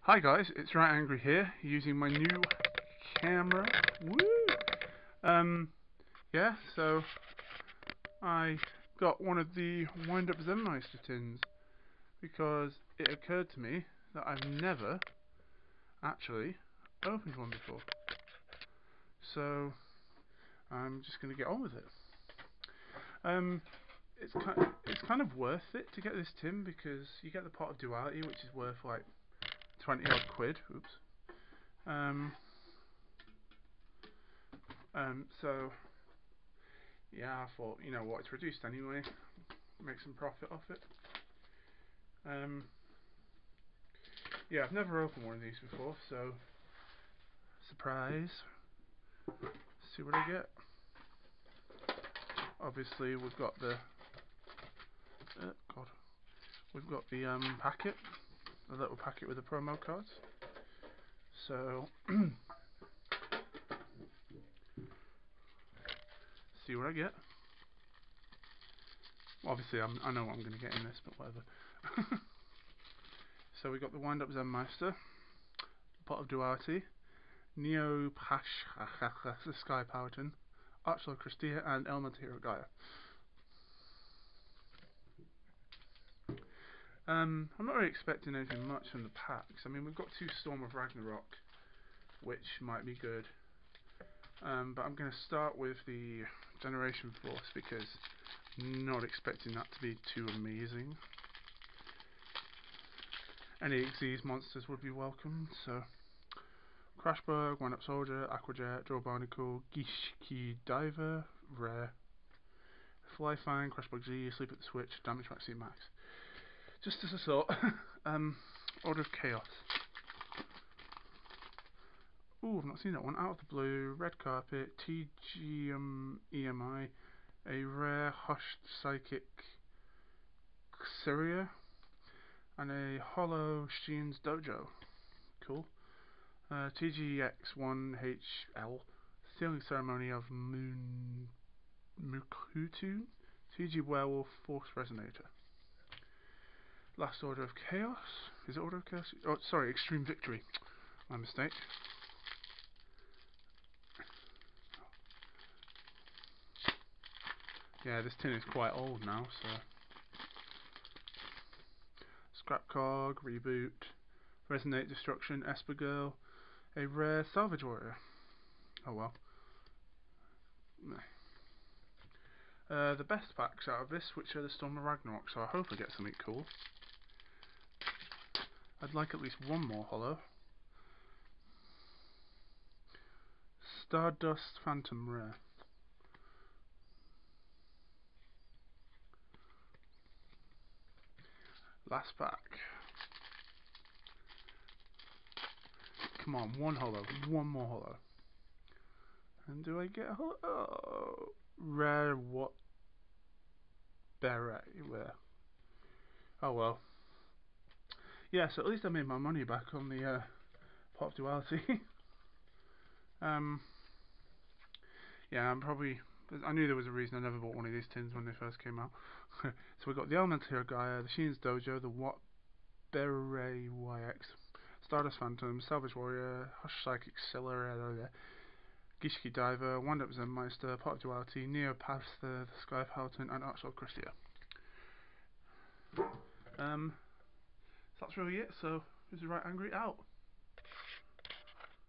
Hi guys, it's Right Angry here, using my new camera. Woo! Yeah, so I got one of the windup zenmaister tins because it occurred to me that I've never actually opened one before. So I'm just going to get on with it. It's kind of worth it to get this tin because you get the pot of duality, which is worth like 20 odd quid. Oops. So yeah, I thought, you know what, it's reduced anyway, make some profit off it. Yeah, I've never opened one of these before, so surprise. See what I get. Obviously, we've got the packet, the little packet with the promo cards. So see what I get. Obviously, I know what I'm going to get in this, but whatever. So we got the windup zenmaister, pot of duality, Neo Pash, the Sky Powhatan, Archel Christia, and Element Hero Gaia. I'm not really expecting anything much from the packs. I mean, we've got 2 Storm of Ragnarok, which might be good. But I'm going to start with the Generation Force because I'm not expecting that to be too amazing. Any Xyz monsters would be welcome, so Crashbug, Windup Soldier, Aquajet, Draw Barnacle, Gishki Diver, Rare, Flyfang, Crashbug Z, Sleep at the Switch, Damage Max, Max. Just as a thought, Order of Chaos. Ooh, I've not seen that one. Out of the blue, Red Carpet, TGEMI, a rare Hushed Psychic Syria, and a Hollow Sheen's Dojo. Cool. TGX1HL, Sealing Ceremony of Mukutu, TG Werewolf Force Resonator. Last Order of Chaos. Is it Order of Chaos? Oh, sorry, Extreme Victory. My mistake. Yeah, this tin is quite old now, so. Scrap Cog, Reboot, Resonate Destruction, Esper Girl, a rare Salvage Warrior. Oh well. The best packs out of this, which are the Storm of Ragnarok, so I hope I get something cool. I'd like at least one more holo. Stardust Phantom Rare. Last pack. Come on, one holo, one more holo. And do I get a holo? Oh, rare what? Beret, where? Oh well. Yeah, so at least I made my money back on the pot of duality. Yeah, I knew there was a reason I never bought one of these tins when they first came out. So we got the Element Hero Gaia, the Sheen's Dojo, the What Beret YX, Stardust Phantom, Salvage Warrior, Hush Psychic Scylla, Gishki Diver, Windup zenmaister, Pot of Duality, Neo Path, the Sky Powhatan, and Archel Christia. So that's really it. So this is Right Angry out.